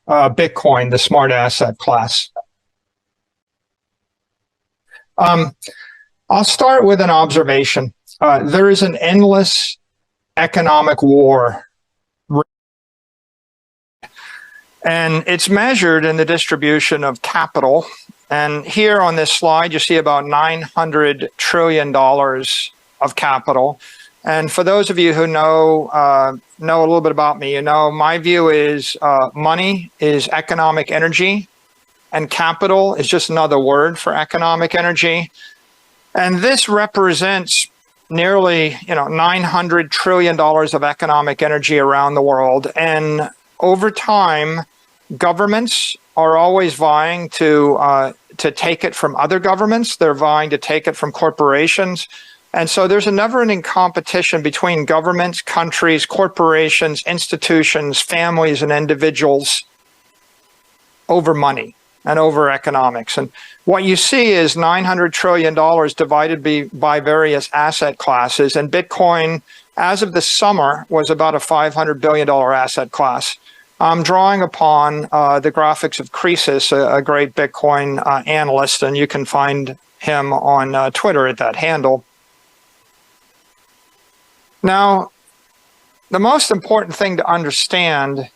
Bitcoin, the smart asset class. I'll start with an observation. There is an endless economic war, and it's measured in the distribution of capital. And here on this slide, you see about $900 trillion of capital. And for those of you who know a little bit about me, my view is money is economic energy, and capital is just another word for economic energy. And this represents nearly $900 trillion of economic energy around the world. And over time, governments are always vying to take it from other governments. They're vying to take it from corporations. And so there's a never-ending competition between governments, countries, corporations, institutions, families, and individuals over money and over economics. And what you see is $900 trillion divided by various asset classes. And Bitcoin, as of this summer, was about a $500 billion asset class. I'm drawing upon the graphics of Croesus, a great Bitcoin analyst, and you can find him on Twitter at that handle. Now, the most important thing to understand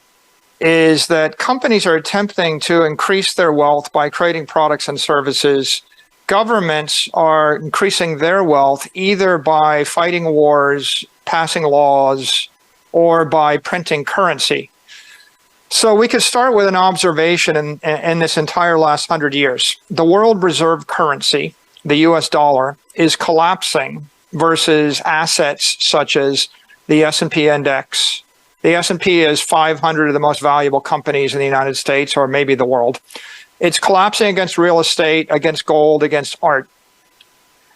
is that companies are attempting to increase their wealth by creating products and services. Governments are increasing their wealth either by fighting wars, passing laws, or by printing currency. So we could start with an observation in this entire last 100 years. The world reserve currency, the US dollar, is collapsing versus assets such as the S&P index. The S&P is 500 of the most valuable companies in the United States, or maybe the world. It's collapsing against real estate, against gold, against art.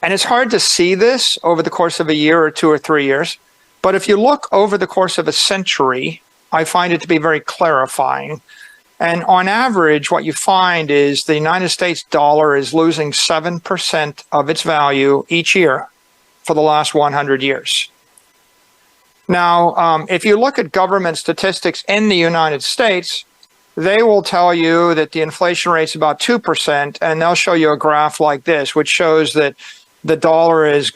And it's hard to see this over the course of a year or 2 or 3 years. But if you look over the course of a century, I find it to be very clarifying. And on average, what you find is the United States dollar is losing 7% of its value each year for the last 100 years. Now, if you look at government statistics in the United States, they will tell you that the inflation rate is about 2%, and they'll show you a graph like this, which shows that the dollar has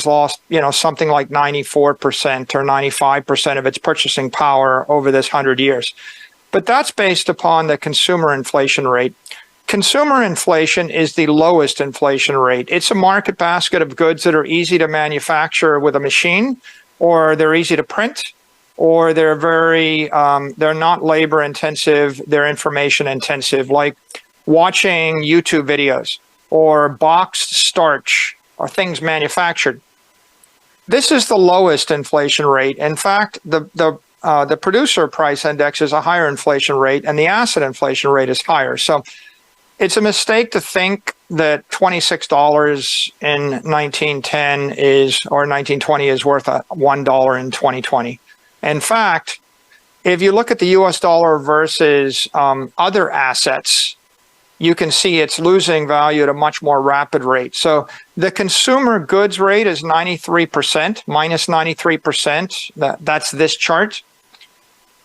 lost, something like 94% or 95% of its purchasing power over this 100 years. But that's based upon the consumer inflation rate. Consumer inflation is the lowest inflation rate. It's a market basket of goods that are easy to manufacture with a machine, or they're easy to print, or they're they're not labor intensive, they're information intensive, like watching YouTube videos or boxed starch or things manufactured. This is the lowest inflation rate. In fact, the producer price index is a higher inflation rate, and the asset inflation rate is higher. So it's a mistake to think that $26 in 1910 or 1920 is worth $1 in 2020. In fact, if you look at the US dollar versus other assets, you can see it's losing value at a much more rapid rate. So the consumer goods rate is 93%, minus 93%. That's this chart.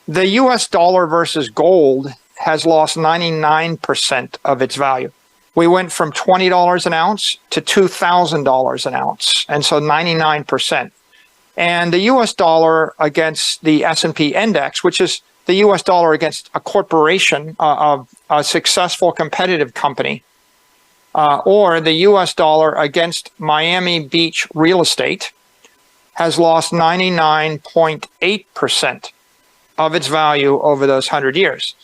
The US dollar versus gold has lost 99% of its value. We went from $20 an ounce to $2,000 an ounce, and so 99%. And the US dollar against the S&P index, which is the US dollar against a corporation, of a successful competitive company, or the US dollar against Miami Beach real estate, has lost 99.8% of its value over those 100 years.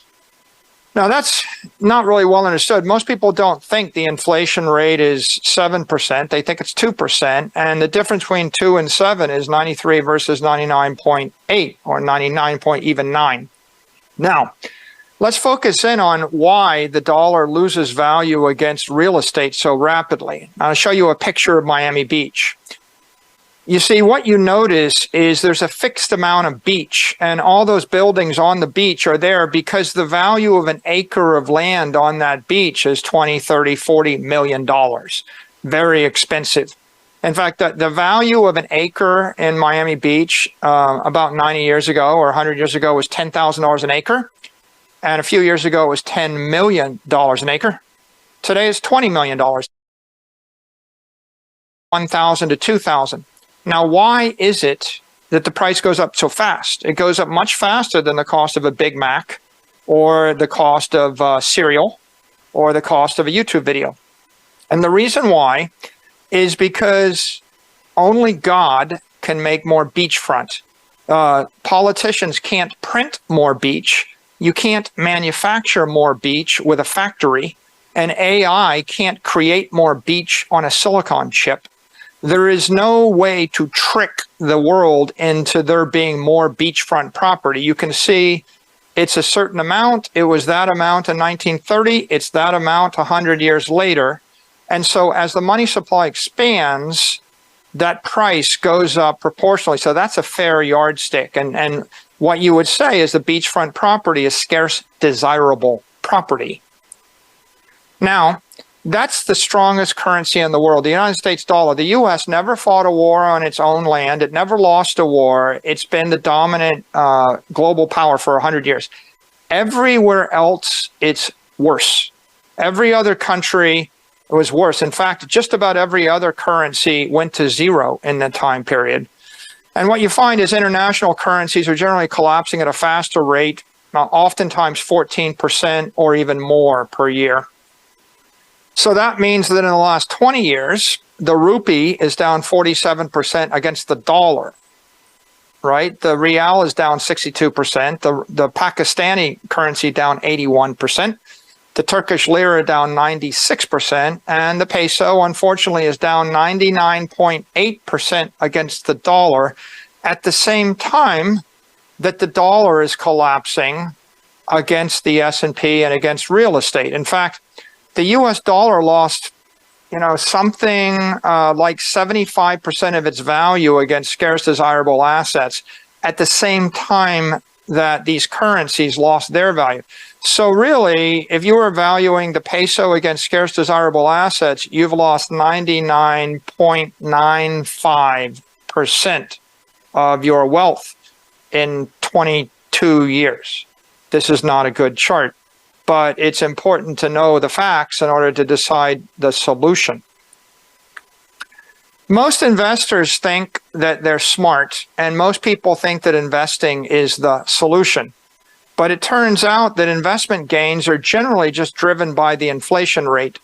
Now, that's not really well understood. Most people don't think the inflation rate is 7%. They think it's 2%. And the difference between 2 and 7 is 93 versus 99.8 or 99.9. Now, let's focus in on why the dollar loses value against real estate so rapidly. I'll show you a picture of Miami Beach. You see, what you notice is there's a fixed amount of beach, and all those buildings on the beach are there because the value of an acre of land on that beach is $20, $30, $40 million. Very expensive. In fact, the value of an acre in Miami Beach about 90 years ago or 100 years ago was $10,000 an acre. And a few years ago, it was $10 million an acre. Today, it's $20 million, 1,000 to 2,000. Now, why is it that the price goes up so fast? It goes up much faster than the cost of a Big Mac or the cost of cereal or the cost of a YouTube video. And the reason why is because only God can make more beachfront. Politicians can't print more beach. You can't manufacture more beach with a factory. And AI can't create more beach on a silicon chip. There is no way to trick the world into there being more beachfront property. You can see it's a certain amount. It was that amount in 1930. It's that amount 100 years later. And so as the money supply expands, that price goes up proportionally. So that's a fair yardstick. And what you would say is the beachfront property is scarce, desirable property. Now, that's the strongest currency in the world, the United States dollar. The U.S. never fought a war on its own land. It never lost a war. It's been the dominant global power for 100 years. Everywhere else, it's worse. Every other country was worse. In fact, just about every other currency went to zero in that time period. And what you find is international currencies are generally collapsing at a faster rate, oftentimes 14% or even more per year. So that means that in the last 20 years, the rupee is down 47% against the dollar, right? The rial is down 62%, the Pakistani currency down 81%, the Turkish lira down 96%, and the peso, unfortunately, is down 99.8% against the dollar at the same time that the dollar is collapsing against the S&P and against real estate. In fact, the U.S. dollar lost, something like 75% of its value against scarce desirable assets at the same time that these currencies lost their value. So really, if you were valuing the peso against scarce desirable assets, you've lost 99.95% of your wealth in 22 years. This is not a good chart, but it's important to know the facts in order to decide the solution. Most investors think that they're smart, and most people think that investing is the solution. But it turns out that investment gains are generally just driven by the inflation rate.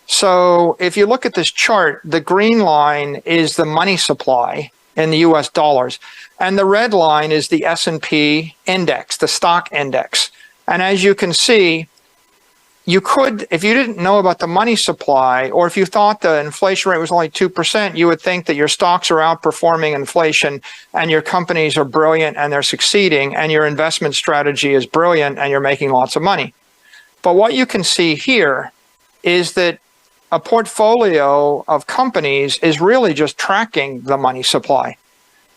So if you look at this chart, the green line is the money supply in the US dollars, and the red line is the S&P index, the stock index. And as you can see, you could, if you didn't know about the money supply, or if you thought the inflation rate was only 2%, you would think that your stocks are outperforming inflation and your companies are brilliant and they're succeeding and your investment strategy is brilliant and you're making lots of money. But what you can see here is that a portfolio of companies is really just tracking the money supply.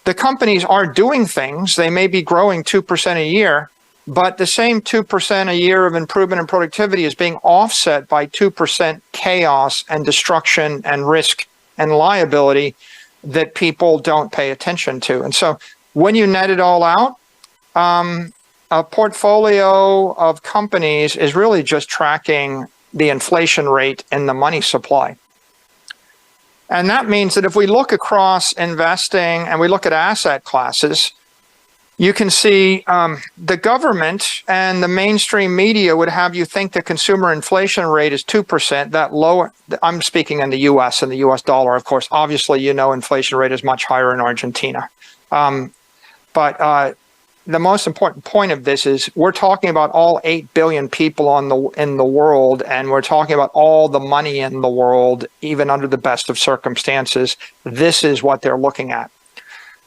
The companies are doing things. They may be growing 2% a year, but the same 2% a year of improvement in productivity is being offset by 2% chaos and destruction and risk and liability that people don't pay attention to. And so when you net it all out, a portfolio of companies is really just tracking the inflation rate and the money supply. And that means that if we look across investing and we look at asset classes, you can see the government and the mainstream media would have you think the consumer inflation rate is 2%, that lower. I'm speaking in the US and the US dollar, of course. Obviously, inflation rate is much higher in Argentina. But the most important point of this is we're talking about all 8 billion people in the world, and we're talking about all the money in the world, even under the best of circumstances. This is what they're looking at.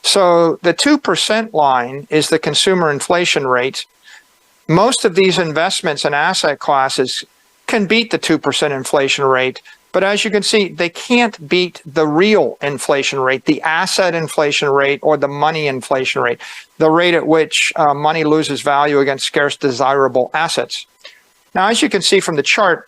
So the 2% line is the consumer inflation rate. Most of these investments and asset classes can beat the 2% inflation rate, but as you can see, they can't beat the real inflation rate, the asset inflation rate or the money inflation rate, the rate at which money loses value against scarce desirable assets. Now, as you can see from the chart,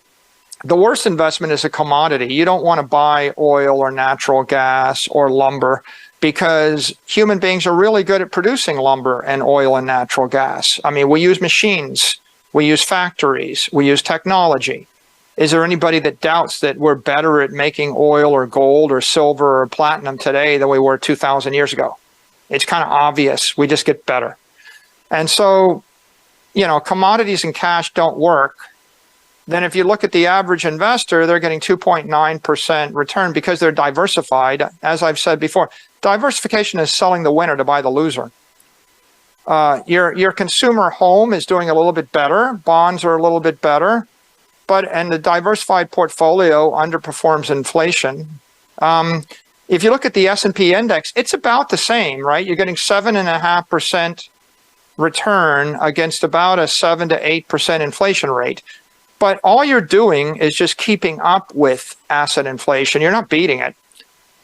the worst investment is a commodity. You don't want to buy oil or natural gas or lumber, because human beings are really good at producing lumber and oil and natural gas. I mean, we use machines. We use factories. We use technology. Is there anybody that doubts that we're better at making oil or gold or silver or platinum today than we were 2,000 years ago? It's kind of obvious. We just get better. And so, commodities and cash don't work. Then if you look at the average investor, they're getting 2.9% return because they're diversified. As I've said before, diversification is selling the winner to buy the loser. Your consumer home is doing a little bit better. Bonds are a little bit better. And the diversified portfolio underperforms inflation. If you look at the S&P index, it's about the same, right? You're getting 7.5% return against about a 7 to 8% inflation rate. But all you're doing is just keeping up with asset inflation. You're not beating it.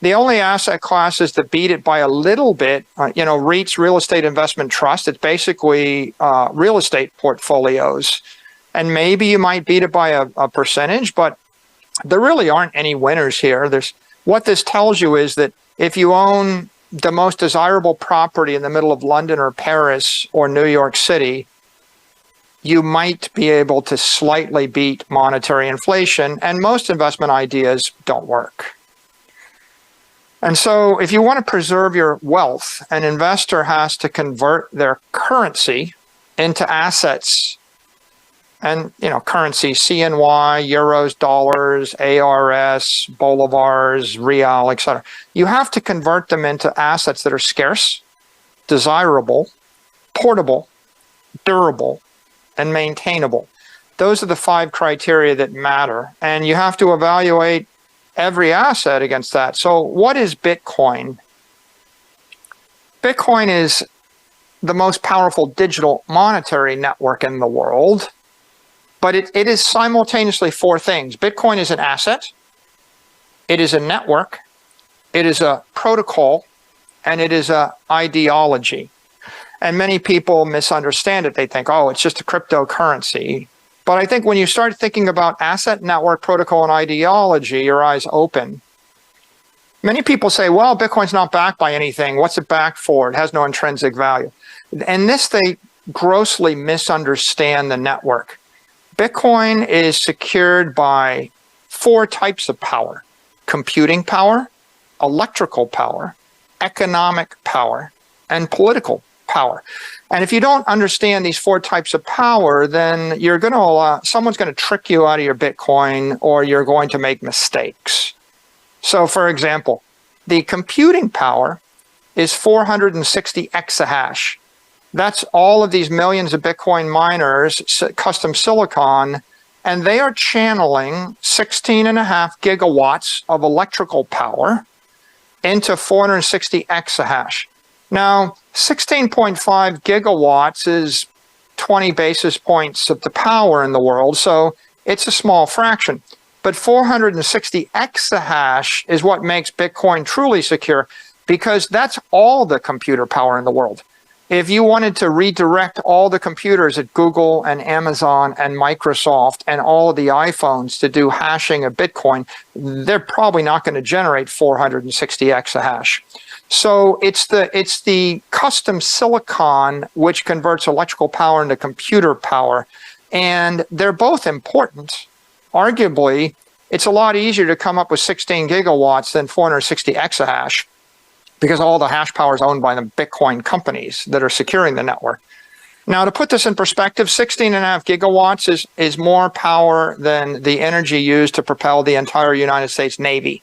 The only asset classes that beat it by a little bit, REITs, real estate investment trust, it's basically real estate portfolios. And maybe you might beat it by a percentage, but there really aren't any winners here. What this tells you is that if you own the most desirable property in the middle of London or Paris or New York City, you might be able to slightly beat monetary inflation, and most investment ideas don't work. And so if you want to preserve your wealth, an investor has to convert their currency into assets. And, currency, CNY, euros, dollars, ARS, bolivars, real, etc. You have to convert them into assets that are scarce, desirable, portable, durable, and maintainable. Those are the 5 criteria that matter. And you have to evaluate every asset against that. So what is Bitcoin? Bitcoin is the most powerful digital monetary network in the world. But it is simultaneously 4 things. Bitcoin is an asset, it is a network, it is a protocol, and it is an ideology. And many people misunderstand it. They think, oh, it's just a cryptocurrency. But I think when you start thinking about asset, network, protocol, and ideology, your eyes open. Many people say, well, Bitcoin's not backed by anything. What's it backed for? It has no intrinsic value. And they grossly misunderstand the network. Bitcoin is secured by 4 types of power: computing power, electrical power, economic power, and political power. And if you don't understand these 4 types of power, then someone's going to trick you out of your Bitcoin, or you're going to make mistakes. So for example, the computing power is 460 exahash. That's all of these millions of Bitcoin miners, custom silicon, and they are channeling 16.5 gigawatts of electrical power into 460 exahash. Now, 16.5 gigawatts is 20 basis points of the power in the world, so it's a small fraction. But 460 exahash is what makes Bitcoin truly secure, because that's all the computer power in the world. If you wanted to redirect all the computers at Google and Amazon and Microsoft and all of the iPhones to do hashing of Bitcoin, they're probably not going to generate 460 exahash. So it's the custom silicon which converts electrical power into computer power, and they're both important. Arguably, it's a lot easier to come up with 16 gigawatts than 460 exahash, because all the hash power is owned by the Bitcoin companies that are securing the network. Now, to put this in perspective, 16.5 gigawatts is more power than the energy used to propel the entire United States Navy.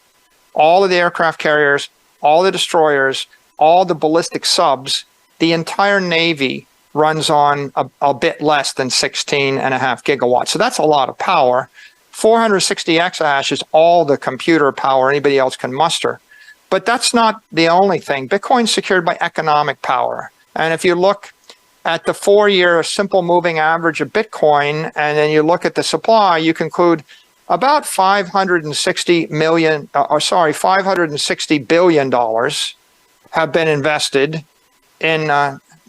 All of the aircraft carriers, all the destroyers, all the ballistic subs, the entire Navy runs on a bit less than 16.5 gigawatts. So that's a lot of power. 460 exahash is all the computer power anybody else can muster. But that's not the only thing. Bitcoin's secured by economic power. And if you look at the 4-year simple moving average of Bitcoin, and then you look at the supply, you conclude about $560 billion have been invested in,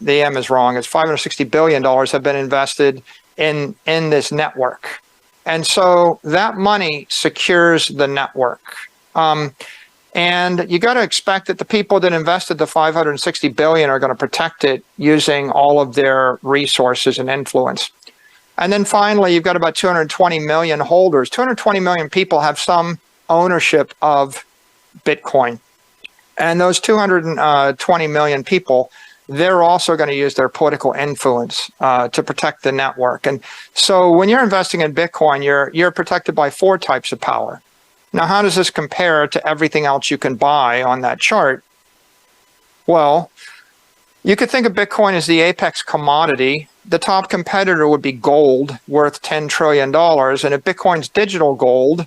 the M is wrong, it's $560 billion have been invested in this network. And so that money secures the network. And you got to expect that the people that invested the $560 billion are going to protect it using all of their resources and influence. And then finally, you've got about 220 million holders. 220 million people have some ownership of Bitcoin. And those 220 million people, they're also going to use their political influence to protect the network. And so when you're investing in Bitcoin, you're protected by 4 types of power. Now, how does this compare to everything else you can buy on that chart? Well, you could think of Bitcoin as the apex commodity. The top competitor would be gold, worth $10 trillion. And if Bitcoin's digital gold,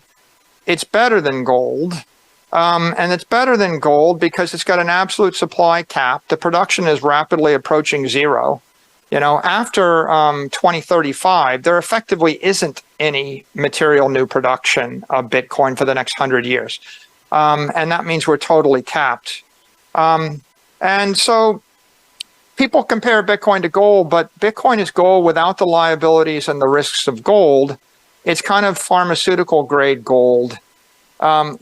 it's better than gold. And it's better than gold because it's got an absolute supply cap. The production is rapidly approaching zero. You know, after 2035, there effectively isn't any material new production of Bitcoin for the next 100 years. And that means we're totally capped. And so people compare Bitcoin to gold, but Bitcoin is gold without the liabilities and the risks of gold. It's kind of pharmaceutical grade gold.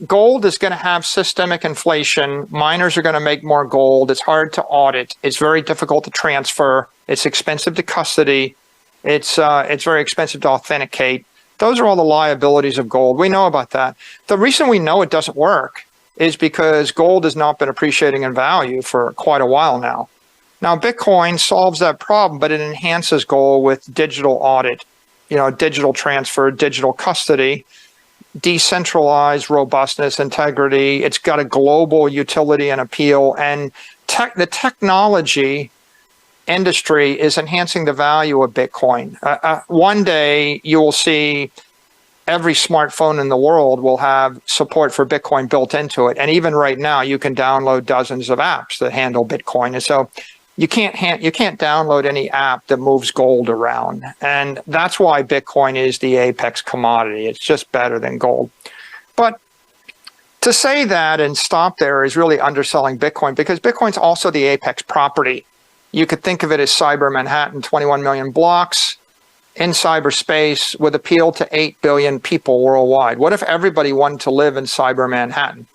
Gold is going to have systemic inflation. Miners are going to make more gold. It's hard to audit. It's very difficult to transfer. It's expensive to custody. It's very expensive to authenticate. Those are all the liabilities of gold. We know about that. The reason we know it doesn't work is because gold has not been appreciating in value for quite a while now. Now, Bitcoin solves that problem, but it enhances gold with digital audit, you know, digital transfer, digital custody, decentralized robustness, integrity. It's got a global utility and appeal, and the technology industry is enhancing the value of Bitcoin. One day you will see every smartphone in the world will have support for Bitcoin built into it. And even right now, you can download dozens of apps that handle Bitcoin. And so you can't download any app that moves gold around. And that's why Bitcoin is the apex commodity. It's just better than gold. But to say that and stop there is really underselling Bitcoin, because Bitcoin's also the apex property. You could think of it as Cyber Manhattan, 21 million blocks in cyberspace with appeal to 8 billion people worldwide. What if everybody wanted to live in Cyber Manhattan?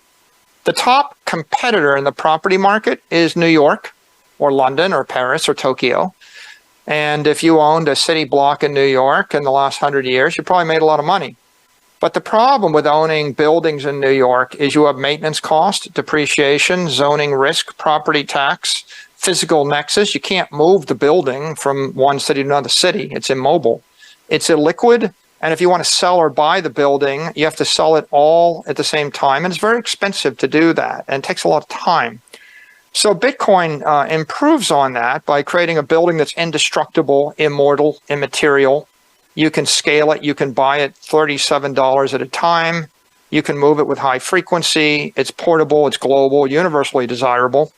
The top competitor in the property market is New York or London or Paris or Tokyo. And if you owned a city block in New York in the last 100 years, you probably made a lot of money. But the problem with owning buildings in New York is you have maintenance cost, depreciation, zoning risk, property tax, physical nexus. You can't move the building from one city to another city. It's immobile. It's illiquid. And if you want to sell or buy the building, you have to sell it all at the same time. And it's very expensive to do that. And it takes a lot of time. So Bitcoin improves on that by creating a building that's indestructible, immortal, immaterial. You can scale it. You can buy it $37 at a time. You can move it with high frequency. It's portable. It's global, universally desirable.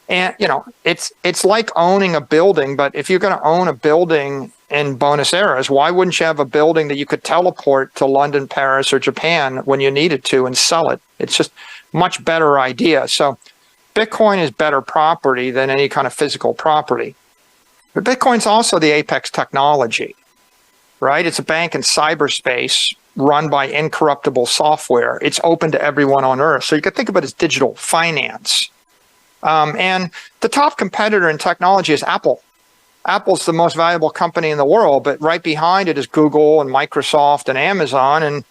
And, you know, it's like owning a building, but if you're going to own a building in Buenos Aires, why wouldn't you have a building that you could teleport to London, Paris, or Japan when you needed to and sell it? It's just much better idea. So Bitcoin is better property than any kind of physical property. But Bitcoin's also the apex technology, right? It's a bank in cyberspace run by incorruptible software. It's open to everyone on Earth. So you could think of it as digital finance. And the top competitor in technology is Apple. Apple's the most valuable company in the world, but right behind it is Google and Microsoft and Amazon.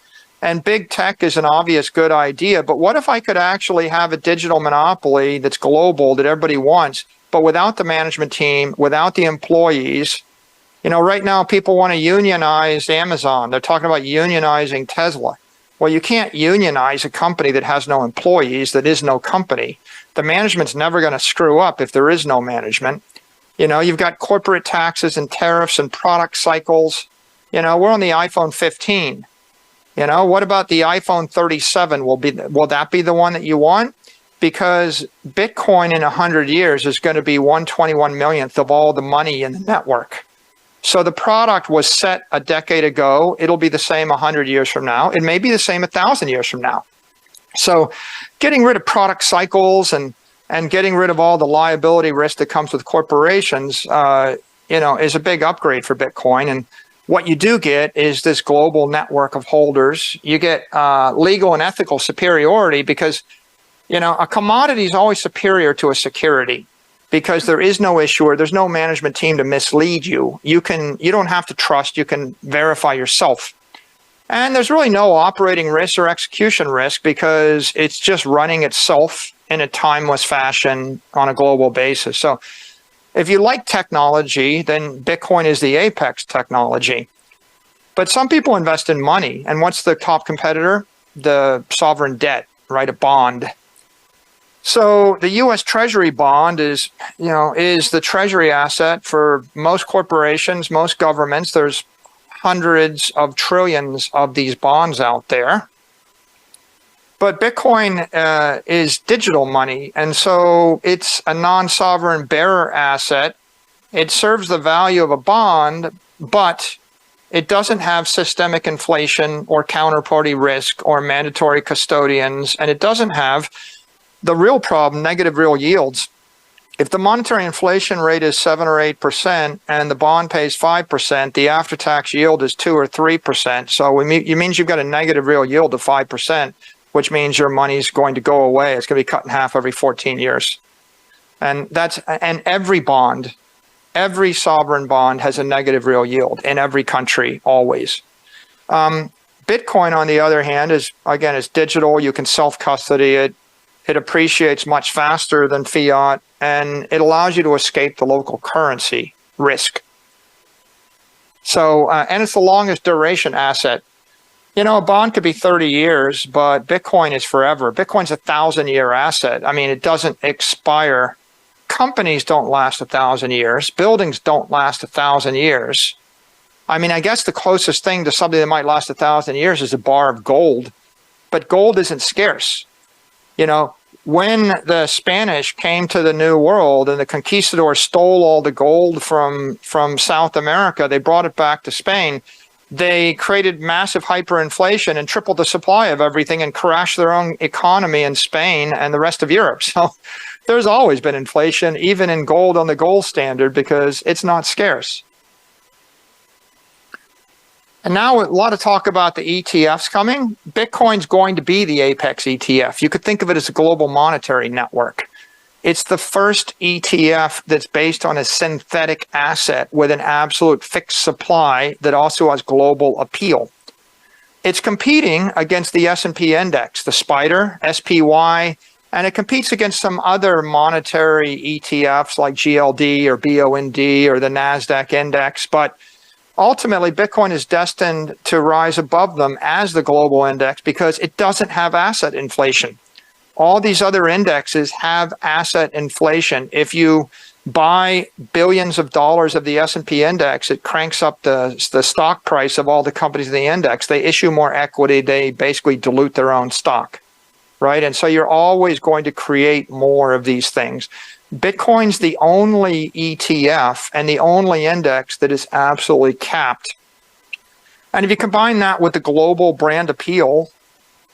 And big tech is an obvious good idea. But what if I could actually have a digital monopoly that's global, that everybody wants, but without the management team, without the employees? You know, right now people want to unionize Amazon. They're talking about unionizing Tesla. Well, you can't unionize a company that has no employees, that is no company. The management's never going to screw up if there is no management. You know, you've got corporate taxes and tariffs and product cycles. You know, we're on the iPhone 15. You know, what about the iPhone 37? Will that be the one that you want? Because Bitcoin in 100 years is going to be 1/21 millionth of all the money in the network. So the product was set a decade ago. It'll be the same 100 years from now. It may be the same 1,000 years from now. So getting rid of product cycles and getting rid of all the liability risk that comes with corporations, you know, is a big upgrade for Bitcoin. And what you do get is this global network of holders. You get legal and ethical superiority because, you know, a commodity is always superior to a security. because there is no issuer, there's no management team to mislead you. You don't have to trust, you can verify yourself. And there's really no operating risk or execution risk because it's just running itself in a timeless fashion on a global basis. So if you like technology, then Bitcoin is the apex technology. But some people invest in money. And what's the top competitor? The sovereign debt, right? A bond. So the U.S. Treasury bond is the treasury asset for most corporations, most governments. There's hundreds of trillions of these bonds out there. But Bitcoin is digital money, and so it's a non-sovereign bearer asset. It serves the value of a bond, but it doesn't have systemic inflation or counterparty risk or mandatory custodians, and it doesn't have the real problem, negative real yields. If the monetary inflation rate is 7 or 8% and the bond pays 5%, the after-tax yield is 2 or 3%. So it means you've got a negative real yield of 5%, which means your money's going to go away. It's going to be cut in half every 14 years. And every bond, every sovereign bond has a negative real yield in every country, always. Bitcoin, on the other hand, is digital. You can self-custody it. It appreciates much faster than fiat, and it allows you to escape the local currency risk. So, and it's the longest duration asset. A bond could be 30 years, but Bitcoin is forever. Bitcoin's a 1,000-year asset. I mean, it doesn't expire. Companies don't last 1,000 years. Buildings don't last 1,000 years. I mean, I guess the closest thing to something that might last 1,000 years is a bar of gold, but gold isn't scarce. When the Spanish came to the New World and the conquistadors stole all the gold from South America, they brought it back to Spain. They created massive hyperinflation and tripled the supply of everything and crashed their own economy in Spain and the rest of Europe. So there's always been inflation, even in gold on the gold standard, because it's not scarce. And now a lot of talk about the ETFs coming. Bitcoin's going to be the apex ETF. You could think of it as a global monetary network. It's the first ETF that's based on a synthetic asset with an absolute fixed supply that also has global appeal. It's competing against the S&P index, the SPDR, SPY, and it competes against some other monetary ETFs like GLD or BOND or the NASDAQ index, but ultimately, Bitcoin is destined to rise above them as the global index because it doesn't have asset inflation. All these other indexes have asset inflation. If you buy billions of dollars of the S&P index, it cranks up the stock price of all the companies in the index. They issue more equity. They basically dilute their own stock, right? And so you're always going to create more of these things. Bitcoin's the only ETF and the only index that is absolutely capped. And if you combine that with the global brand appeal,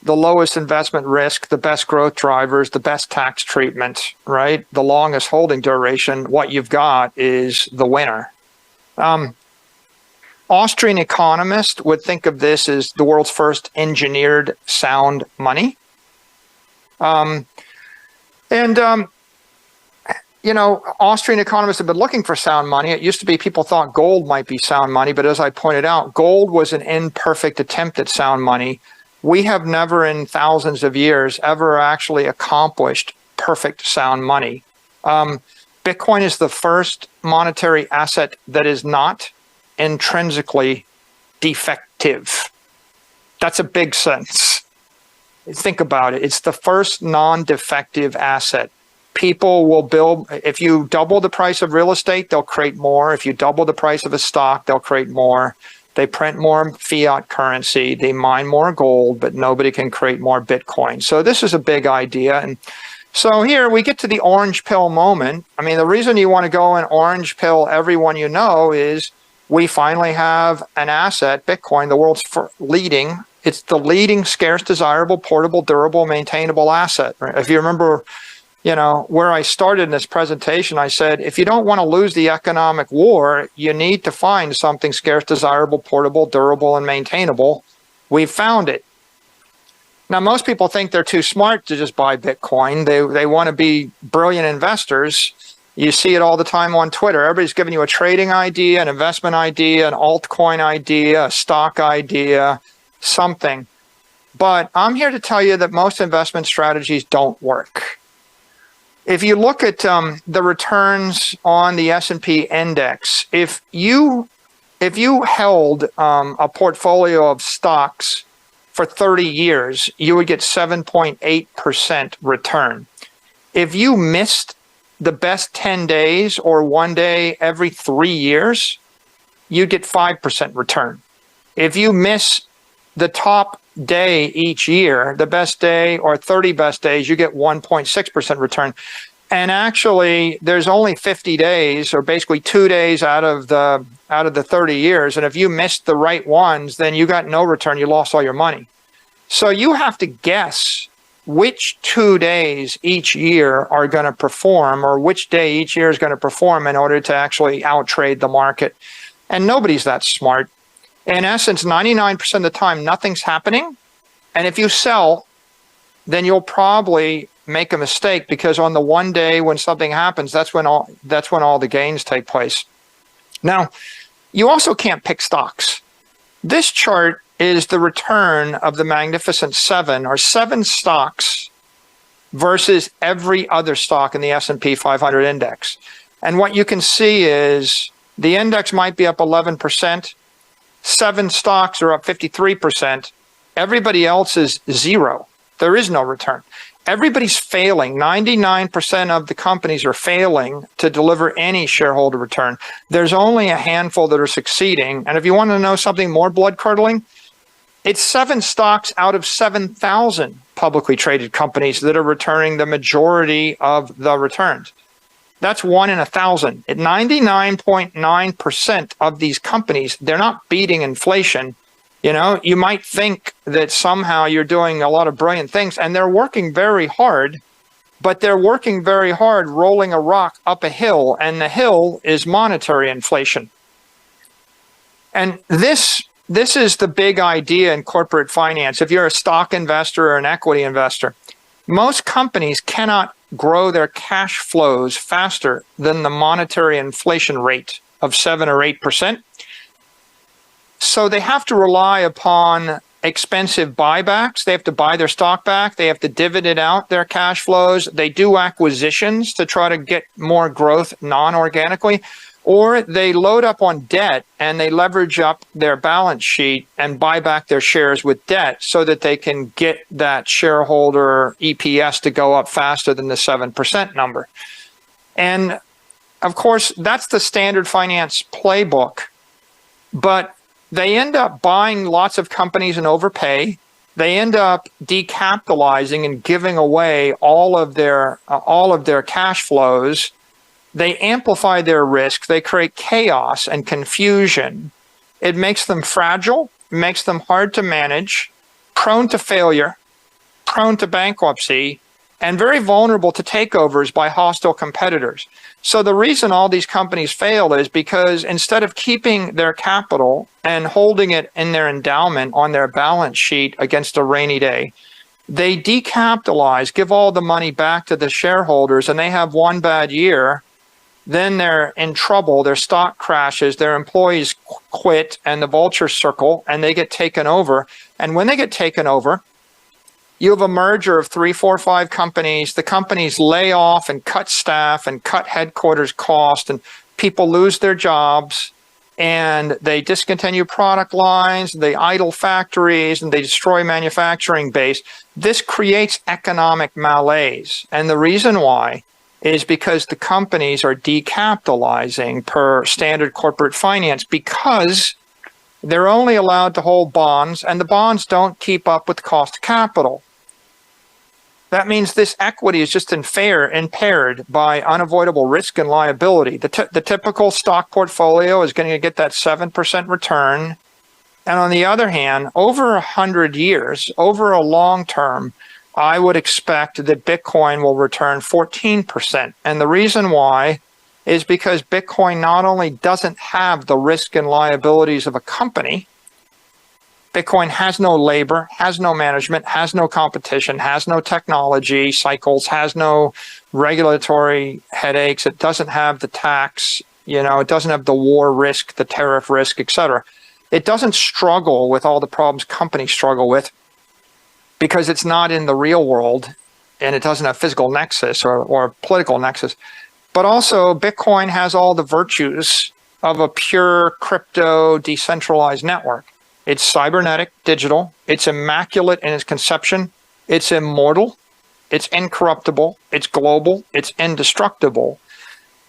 the lowest investment risk, the best growth drivers, the best tax treatment, right? The longest holding duration, what you've got is the winner. Austrian economists would think of this as the world's first engineered sound money. Austrian economists have been looking for sound money. It used to be people thought gold might be sound money, but as I pointed out, gold was an imperfect attempt at sound money. We have never in thousands of years ever actually accomplished perfect sound money. Bitcoin is the first monetary asset that is not intrinsically defective. That's a big sentence. Think about it. It's the first non-defective asset. People will build, if you double the price of real estate, they'll create more. If you double the price of a stock, they'll create more. They print more fiat currency. They mine more gold, but nobody can create more Bitcoin. So this is a big idea. And so here we get to the orange pill moment. I mean, the reason you want to go and orange pill everyone you know is we finally have an asset, Bitcoin, the world's leading. It's the leading scarce, desirable, portable, durable, maintainable asset. If you remember, where I started in this presentation, I said, if you don't want to lose the economic war, you need to find something scarce, desirable, portable, durable, and maintainable. We've found it. Now, most people think they're too smart to just buy Bitcoin. They want to be brilliant investors. You see it all the time on Twitter. Everybody's giving you a trading idea, an investment idea, an altcoin idea, a stock idea, something. But I'm here to tell you that most investment strategies don't work. If you look at the returns on the S&P index, if you held a portfolio of stocks for 30 years, you would get 7.8% return. If you missed the best 10 days or 1 day every 3 years, you'd get 5% return. If you miss the top day each year, the best day or 30 best days, you get 1.6% return. And actually, there's only 50 days, or basically 2 days out of the 30 years. And if you missed the right ones, then you got no return. You lost all your money. So you have to guess which 2 days each year are going to perform, or which day each year is going to perform in order to actually outtrade the market. And nobody's that smart. In essence, 99% of the time, nothing's happening. And if you sell, then you'll probably make a mistake, because on the one day when something happens, that's when all the gains take place. Now, you also can't pick stocks. This chart is the return of the Magnificent Seven, or 7 stocks versus every other stock in the S&P 500 index. And what you can see is the index might be up 11%. 7 stocks are up 53%. Everybody else is zero. There is no return. Everybody's failing. 99% of the companies are failing to deliver any shareholder return. There's only a handful that are succeeding. And if you want to know something more blood-curdling, it's 7 stocks out of 7,000 publicly traded companies that are returning the majority of the returns. That's 1 in 1,000. At 99.9% of these companies, they're not beating inflation. You know, you might think that somehow you're doing a lot of brilliant things, and they're working very hard, but they're working very hard rolling a rock up a hill, and the hill is monetary inflation. And this is the big idea in corporate finance. If you're a stock investor or an equity investor, most companies cannot grow their cash flows faster than the monetary inflation rate of 7 or 8%. So they have to rely upon expensive buybacks. They have to buy their stock back. They have to dividend out their cash flows. They do acquisitions to try to get more growth non-organically, or they load up on debt and they leverage up their balance sheet and buy back their shares with debt so that they can get that shareholder EPS to go up faster than the 7% number. And of course, that's the standard finance playbook. But they end up buying lots of companies and overpay. They end up decapitalizing and giving away all of their cash flows. They amplify their risk. They create chaos and confusion. It makes them fragile, makes them hard to manage, prone to failure, prone to bankruptcy, and very vulnerable to takeovers by hostile competitors. So the reason all these companies fail is because instead of keeping their capital and holding it in their endowment on their balance sheet against a rainy day, they decapitalize, give all the money back to the shareholders, and they have one bad year. Then they're in trouble, their stock crashes, their employees quit, and the vultures circle, and they get taken over. And when they get taken over, you have a merger of 3, 4, 5 companies. The companies lay off and cut staff and cut headquarters cost, and people lose their jobs, and they discontinue product lines, they idle factories, and they destroy manufacturing base. This creates economic malaise. And the reason why is because the companies are decapitalizing per standard corporate finance, because they're only allowed to hold bonds, and the bonds don't keep up with the cost of capital. That means this equity is just impaired by unavoidable risk and liability. The typical stock portfolio is going to get that 7% return. And on the other hand, over 100 years, over a long term, I would expect that Bitcoin will return 14%. And the reason why is because Bitcoin not only doesn't have the risk and liabilities of a company, Bitcoin has no labor, has no management, has no competition, has no technology cycles, has no regulatory headaches. It doesn't have the tax, it doesn't have the war risk, the tariff risk, etc. It doesn't struggle with all the problems companies struggle with because it's not in the real world and it doesn't have physical nexus or political nexus. But also Bitcoin has all the virtues of a pure crypto decentralized network. It's cybernetic, digital. It's immaculate in its conception. It's immortal. It's incorruptible. It's global. It's indestructible.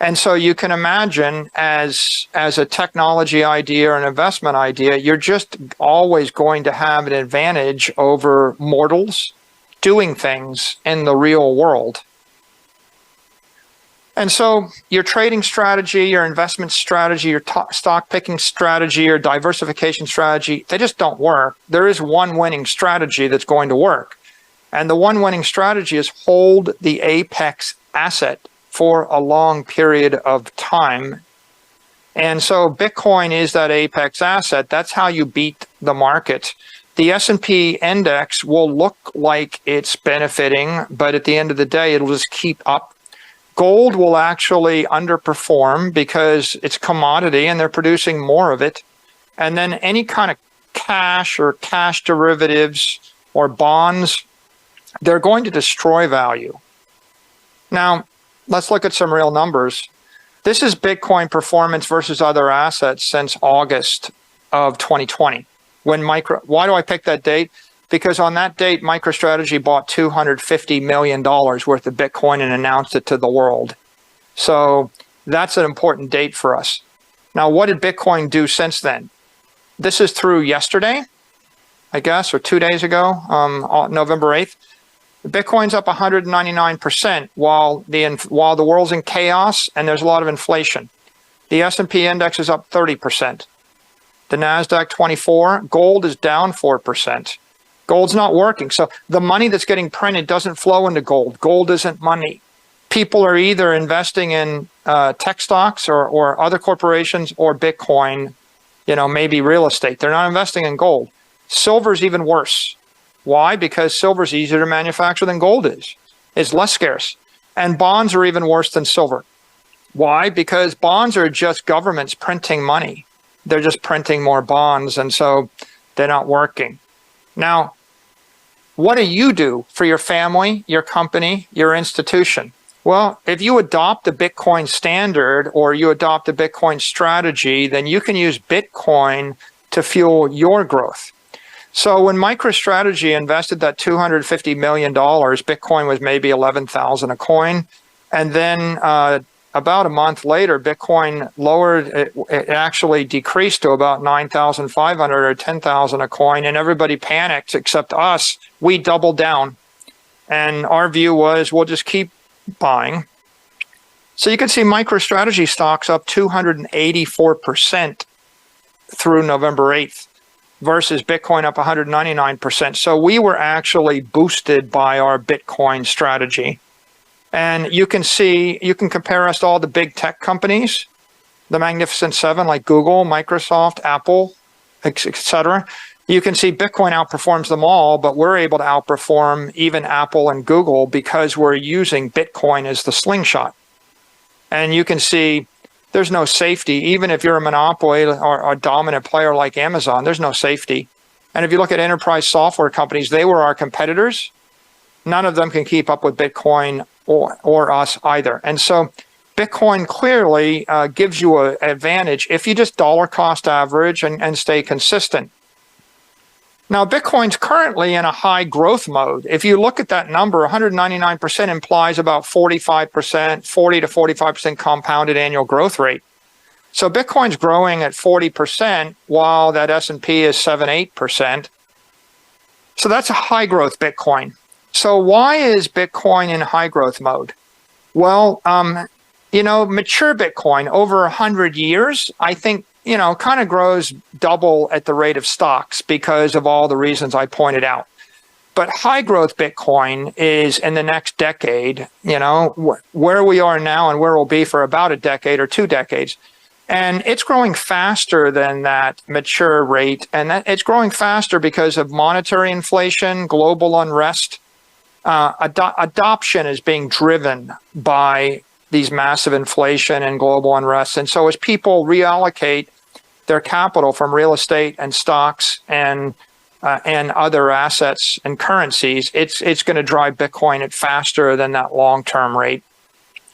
And so you can imagine as a technology idea or an investment idea, you're just always going to have an advantage over mortals doing things in the real world. And so your trading strategy, your investment strategy, your stock picking strategy, your diversification strategy, they just don't work. There is one winning strategy that's going to work. And the one winning strategy is hold the apex asset for a long period of time. And so Bitcoin is that apex asset. That's how you beat the market. The S&P index will look like it's benefiting, but at the end of the day, it'll just keep up. Gold will actually underperform because it's commodity and they're producing more of it. And then any kind of cash or cash derivatives or bonds, they're going to destroy value. Now, let's look at some real numbers. This is Bitcoin performance versus other assets since August of 2020. Why do I pick that date? Because on that date, MicroStrategy bought $250 million worth of Bitcoin and announced it to the world. So that's an important date for us. Now, what did Bitcoin do since then? This is through yesterday, I guess, or 2 days ago, November 8th. Bitcoin's up 199% while the world's in chaos and there's a lot of inflation. The S&P index is up 30%. The NASDAQ 24, gold is down 4%. Gold's not working. So the money that's getting printed doesn't flow into gold. Gold isn't money. People are either investing in tech stocks or other corporations or Bitcoin, maybe real estate. They're not investing in gold. Silver's even worse. Why? Because silver's easier to manufacture than gold is. It's less scarce. And bonds are even worse than silver. Why? Because bonds are just governments printing money. They're just printing more bonds, and so they're not working. Now, what do you do for your family, your company, your institution? Well, if you adopt the Bitcoin standard or you adopt a Bitcoin strategy, then you can use Bitcoin to fuel your growth. So when MicroStrategy invested that $250 million, Bitcoin was maybe 11,000 a coin. And then about a month later, Bitcoin lowered, it actually decreased to about 9,500 or 10,000 a coin. And everybody panicked except us. We doubled down. And our view was, we'll just keep buying. So you can see MicroStrategy stocks up 284% through November 8th. Versus Bitcoin up 199%. So we were actually boosted by our Bitcoin strategy. And you can see, you can compare us to all the big tech companies, the Magnificent Seven like Google, Microsoft, Apple, etc. You can see Bitcoin outperforms them all, but we're able to outperform even Apple and Google because we're using Bitcoin as the slingshot. And you can see there's no safety. Even if you're a monopoly or a dominant player like Amazon, there's no safety. And if you look at enterprise software companies, they were our competitors. None of them can keep up with Bitcoin or us either. And so Bitcoin clearly gives you an advantage if you just dollar cost average and stay consistent. Now, Bitcoin's currently in a high growth mode. If you look at that number, 199% implies about 45%, 40 to 45% compounded annual growth rate. So Bitcoin's growing at 40% while that S&P is 7-8%. So that's a high growth Bitcoin. So why is Bitcoin in high growth mode? Well, mature Bitcoin over 100 years, I think, kind of grows double at the rate of stocks because of all the reasons I pointed out. But high growth Bitcoin is in the next decade, where we are now and where we'll be for about a decade or 2 decades. And it's growing faster than that mature rate. And it's growing faster because of monetary inflation, global unrest. Adoption is being driven by these massive inflation and global unrest. And so as people reallocate their capital from real estate and stocks and other assets and currencies, it's going to drive Bitcoin at faster than that long-term rate.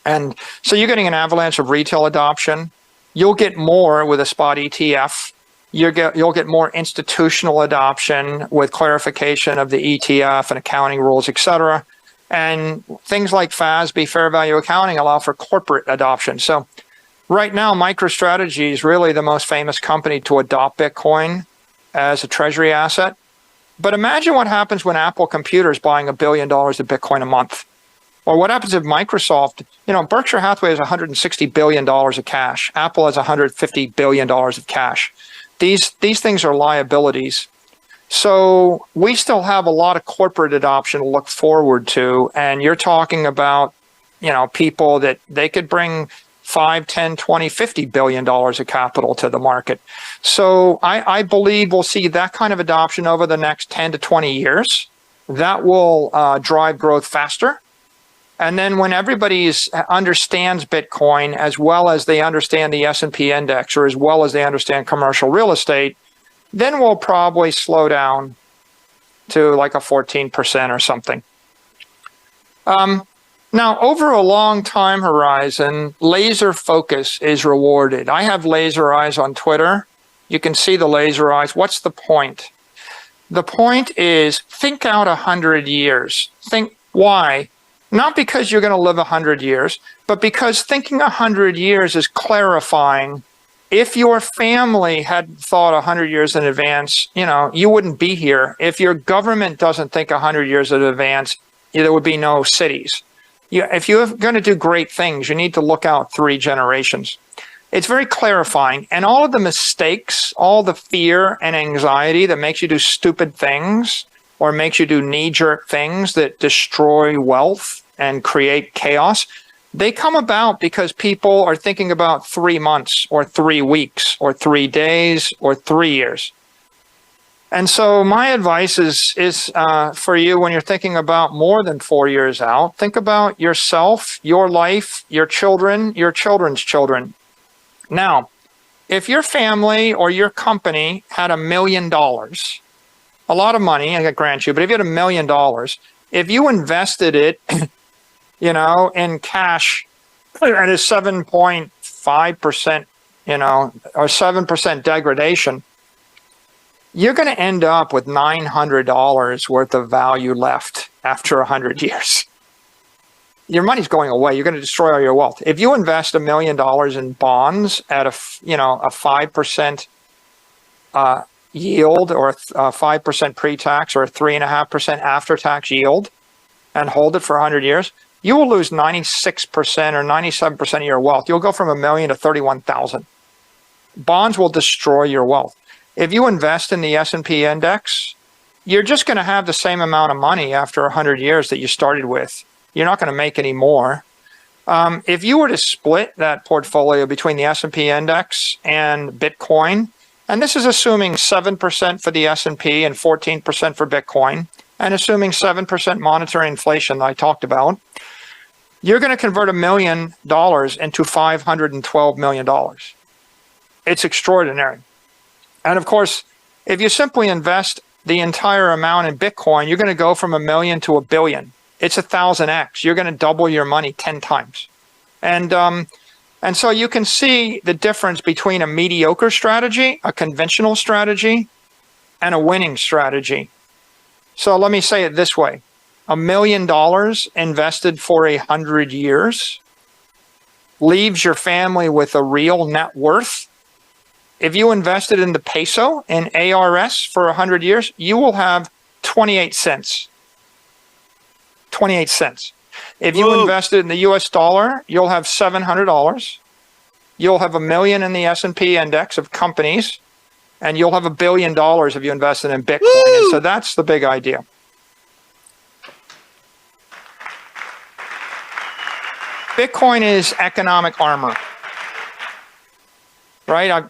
And so you're getting an avalanche of retail adoption. You'll get more with a spot ETF. You'll get more institutional adoption with clarification of the ETF and accounting rules, et cetera. And things like FASB, fair value accounting, allow for corporate adoption. So right now, MicroStrategy is really the most famous company to adopt Bitcoin as a treasury asset. But imagine what happens when Apple Computer is buying $1 billion of Bitcoin a month. Or what happens if Microsoft, Berkshire Hathaway has $160 billion of cash. Apple has $150 billion of cash. These things are liabilities. So we still have a lot of corporate adoption to look forward to. And you're talking about, people that they could bring 5, 10, 20, $50 billion of capital to the market. So I believe we'll see that kind of adoption over the next 10 to 20 years. That will drive growth faster. And then when everybody understands Bitcoin as well as they understand the S&P index or as well as they understand commercial real estate, then we'll probably slow down to like a 14% or something. Now, over a long time horizon, laser focus is rewarded. I have laser eyes on Twitter. You can see the laser eyes. What's the point? The point is think out 100 years. Think why? Not because you're going to live 100 years, but because thinking 100 years is clarifying. If your family had thought 100 years in advance, you wouldn't be here. If your government doesn't think 100 years in advance, there would be no cities. If you're going to do great things, you need to look out 3 generations. It's very clarifying. And all of the mistakes, all the fear and anxiety that makes you do stupid things or makes you do knee-jerk things that destroy wealth and create chaos, they come about because people are thinking about 3 months or 3 weeks or 3 days or 3 years. And so my advice is for you when you're thinking about more than 4 years out, think about yourself, your life, your children, your children's children. Now, if your family or your company had $1 million, a lot of money, I grant you, but if you had $1 million, if you invested it, in cash at a 7.5%, or 7% degradation, you're going to end up with $900 worth of value left after 100 years. Your money's going away. You're going to destroy all your wealth. If you invest $1 million in bonds at a 5% yield or a 5% pre-tax or a 3.5% after-tax yield and hold it for 100 years, you will lose 96% or 97% of your wealth. You'll go from $1 million to 31,000. Bonds will destroy your wealth. If you invest in the S&P index, you're just going to have the same amount of money after 100 years that you started with. You're not going to make any more. If you were to split that portfolio between the S&P index and Bitcoin, and this is assuming 7% for the S&P and 14% for Bitcoin, and assuming 7% monetary inflation that I talked about, you're going to convert $1 million into $512 million. It's extraordinary. And of course, if you simply invest the entire amount in Bitcoin, you're going to go from $1 million to $1 billion. It's 1,000x. You're going to double your money 10 times. And so you can see the difference between a mediocre strategy, a conventional strategy, and a winning strategy. So let me say it this way. $1 million invested for 100 years leaves your family with a real net worth. If you invested in the peso and ARS for 100 years, you will have 28 cents. 28 cents. If you invested in the US dollar, you'll have $700. You'll have $1 million in the S&P index of companies, and you'll have $1 billion if you invested in Bitcoin. And so that's the big idea. Bitcoin is economic armor. right?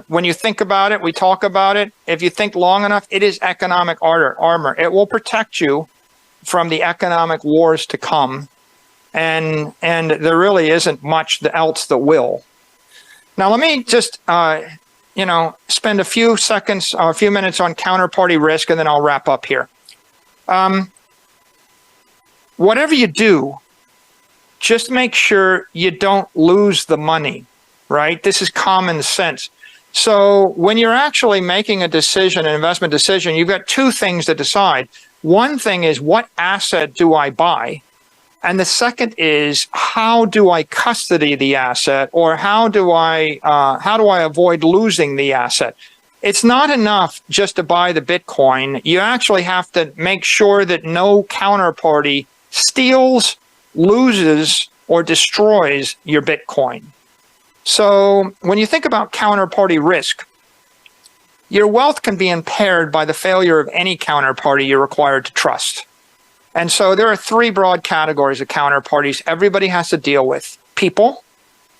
When you think about it, we talk about it. If you think long enough, it is economic armor. It will protect you from the economic wars to come. And there really isn't much else that will. Now, let me just, spend a few minutes on counterparty risk, and then I'll wrap up here. Whatever you do, just make sure you don't lose the money, right? This is common sense. So when you're actually making a decision, an investment decision, you've got two things to decide. One thing is, what asset do I buy? And the second is, how do I custody the asset, or how do I avoid losing the asset? It's not enough just to buy the Bitcoin. You actually have to make sure that no counterparty steals, loses, or destroys your Bitcoin. So when you think about counterparty risk, your wealth can be impaired by the failure of any counterparty you're required to trust. And so there are three broad categories of counterparties everybody has to deal with. People,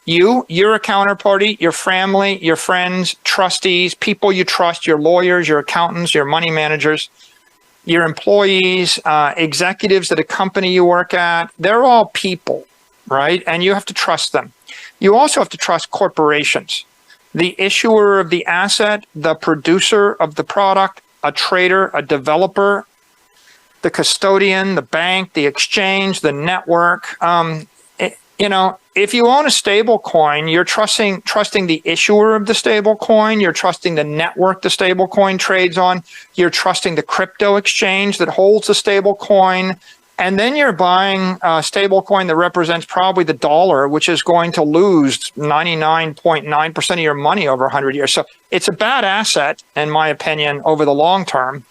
you're a counterparty, your family, your friends, trustees, people you trust, your lawyers, your accountants, your money managers, your employees, executives at a company you work at. They're all people, right? And you have to trust them. You also have to trust corporations, the issuer of the asset, the producer of the product, a trader, a developer, the custodian, the bank, the exchange, the network. If you own a stable coin, you're trusting the issuer of the stable coin, you're trusting the network the stable coin trades on, you're trusting the crypto exchange that holds the stable coin, and then you're buying a stable coin that represents probably the dollar, which is going to lose 99.9% of your money over 100 years. So it's a bad asset, in my opinion, over the long term.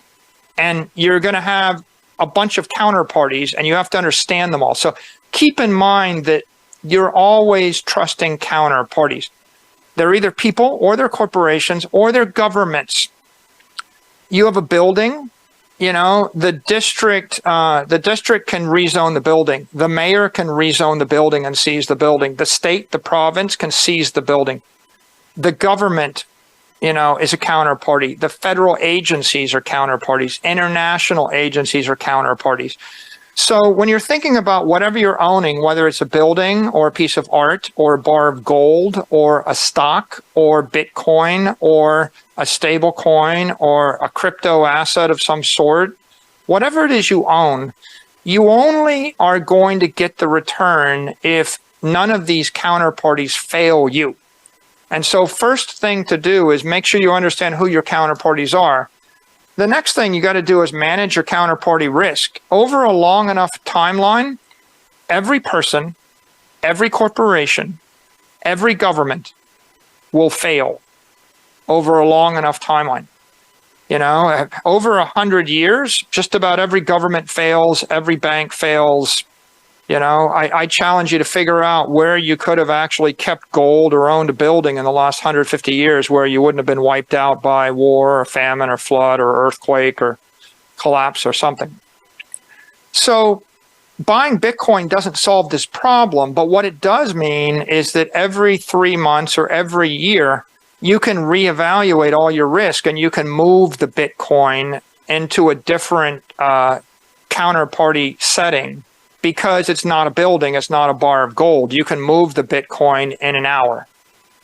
And you're going to have a bunch of counterparties, and you have to understand them all. So keep in mind that you're always trusting counterparties. They're either people, or they're corporations, or they're governments. You have a building, the district can rezone the building. The mayor can rezone the building and seize the building. The state, the province can seize the building. The government, is a counterparty. The federal agencies are counterparties. International agencies are counterparties. So when you're thinking about whatever you're owning, whether it's a building or a piece of art or a bar of gold or a stock or Bitcoin or a stable coin or a crypto asset of some sort, whatever it is you own, you only are going to get the return if none of these counterparties fail you. And so first thing to do is make sure you understand who your counterparties are. The next thing you got to do is manage your counterparty risk. Over a long enough timeline, every person, every corporation, every government will fail over a long enough timeline. Over 100 years, just about every government fails, every bank fails. I challenge you to figure out where you could have actually kept gold or owned a building in the last 150 years where you wouldn't have been wiped out by war or famine or flood or earthquake or collapse or something. So buying Bitcoin doesn't solve this problem, but what it does mean is that every 3 months or every year, you can reevaluate all your risk and you can move the Bitcoin into a different counterparty setting. Because it's not a building, it's not a bar of gold. You can move the Bitcoin in an hour.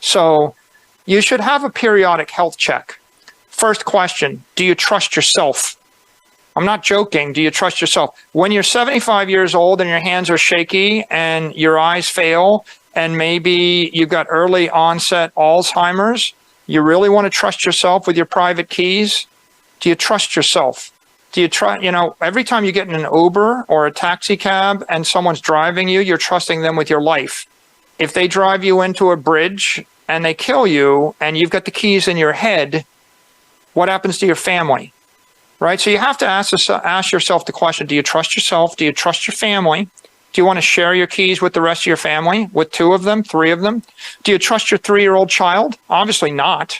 So you should have a periodic health check. First question, do you trust yourself? I'm not joking. Do you trust yourself? When you're 75 years old and your hands are shaky and your eyes fail and maybe you've got early onset Alzheimer's, you really want to trust yourself with your private keys? Do you trust yourself? Do you try, every time you get in an Uber or a taxi cab and someone's driving you, you're trusting them with your life. If they drive you into a bridge and they kill you and you've got the keys in your head, what happens to your family? Right? So you have to ask yourself the question, do you trust yourself? Do you trust your family? Do you want to share your keys with the rest of your family, with 2 of them, 3 of them? Do you trust your 3-year-old child? Obviously not.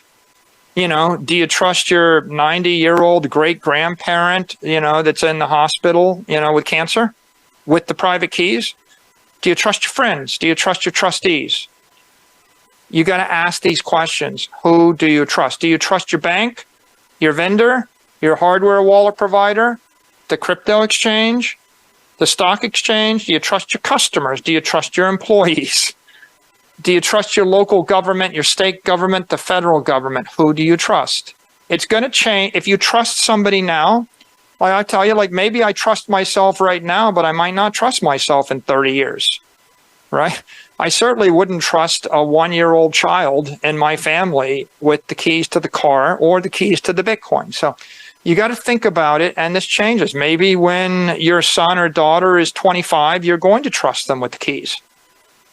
Do you trust your 90-year-old great-grandparent, that's in the hospital, with cancer, with the private keys? Do you trust your friends? Do you trust your trustees? You got to ask these questions. Who do you trust? Do you trust your bank, your vendor, your hardware wallet provider, the crypto exchange, the stock exchange? Do you trust your customers? Do you trust your employees? Do you trust your local government, your state government, the federal government? Who do you trust? It's going to change. If you trust somebody now, like I tell you, like maybe I trust myself right now, but I might not trust myself in 30 years, right? I certainly wouldn't trust a 1-year-old child in my family with the keys to the car or the keys to the Bitcoin. So you got to think about it, and this changes. Maybe when your son or daughter is 25, you're going to trust them with the keys.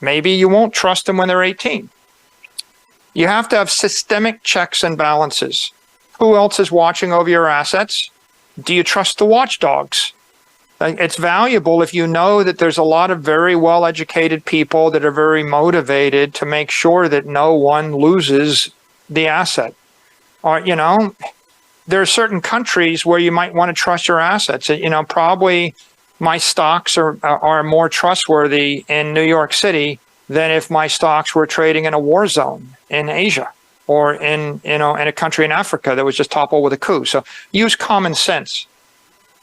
Maybe you won't trust them when they're 18. You have to have systemic checks and balances. Who else is watching over your assets? Do you trust the watchdogs? It's valuable if you know that there's a lot of very well-educated people that are very motivated to make sure that no one loses the asset. Or, you know, there are certain countries where you might want to trust your assets. You know, probably my stocks are more trustworthy in New York City than if my stocks were trading in a war zone in Asia or in a country in Africa that was just toppled with a coup. So use common sense,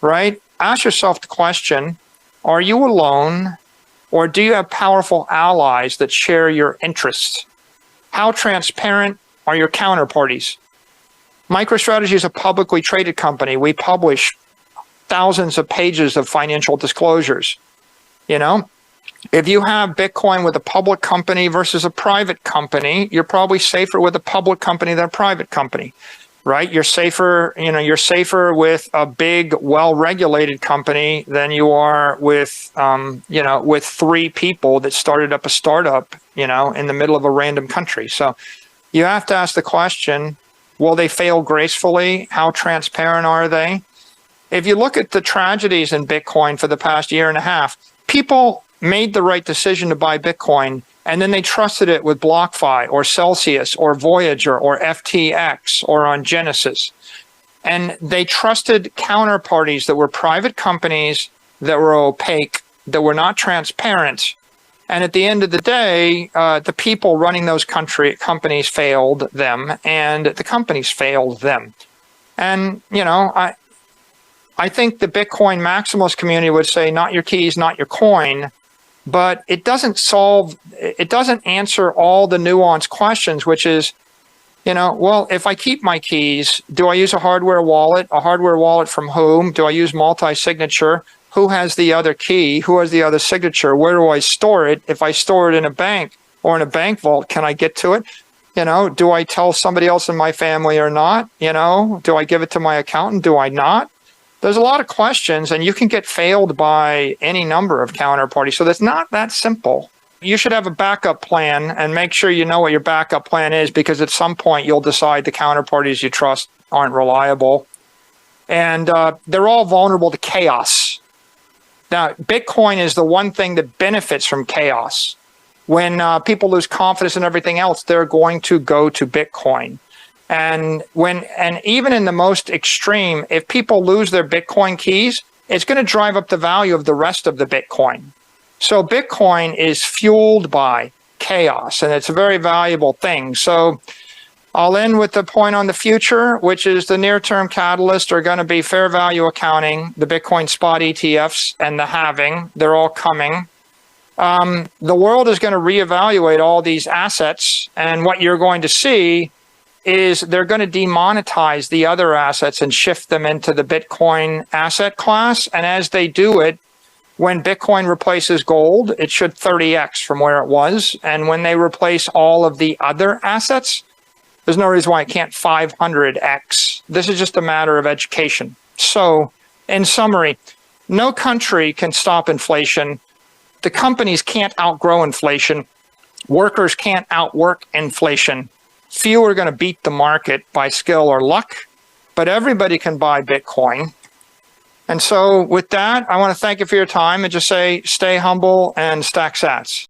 right? Ask yourself the question, are you alone, or do you have powerful allies that share your interests? How transparent are your counterparties? MicroStrategy is a publicly traded company. We publish thousands of pages of financial disclosures. You know, if you have Bitcoin with a public company versus a private company, you're probably safer with a public company than a private company. Right? You're safer, you know, you're safer with a big, well-regulated company than you are with, you know, with 3 people that started up a startup, you know, in the middle of a random country. So you have to ask the question, will they fail gracefully? How transparent are they? If you look at the tragedies in Bitcoin for the past year and a half, people made the right decision to buy Bitcoin, and then they trusted it with BlockFi or Celsius or Voyager or FTX or on Genesis. And they trusted counterparties that were private companies that were opaque, that were not transparent. And at the end of the day, the people running those companies failed them, and the companies failed them. And, you know, I think the Bitcoin maximalist community would say, not your keys, not your coin. But it doesn't answer all the nuanced questions, which is, you know, well, if I keep my keys, do I use a hardware wallet? A hardware wallet from whom? Do I use multi-signature? Who has the other key? Who has the other signature? Where do I store it? If I store it in a bank or in a bank vault, can I get to it? You know, do I tell somebody else in my family or not? You know, do I give it to my accountant? Do I not? There's a lot of questions, and you can get failed by any number of counterparties. So that's not that simple. You should have a backup plan and make sure you know what your backup plan is, because at some point you'll decide the counterparties you trust aren't reliable. And they're all vulnerable to chaos. Now, Bitcoin is the one thing that benefits from chaos. When people lose confidence in everything else, they're going to go to Bitcoin. And even in the most extreme, if people lose their Bitcoin keys, it's going to drive up the value of the rest of the Bitcoin. So Bitcoin is fueled by chaos, and it's a very valuable thing. So I'll end with the point on the future, which is the near-term catalysts are going to be fair value accounting, the Bitcoin spot ETFs, and the halving. They're all coming. The world is going to reevaluate all these assets, and what you're going to see is they're going to demonetize the other assets and shift them into the Bitcoin asset class. And as they do it, when Bitcoin replaces gold, it should 30x from where it was. And when they replace all of the other assets, there's no reason why it can't 500x. This is just a matter of education. So in summary, no country can stop inflation. The companies can't outgrow inflation. Workers can't outwork inflation. Few are going to beat the market by skill or luck, but everybody can buy Bitcoin. And so with that, I want to thank you for your time and just say, stay humble and stack sats.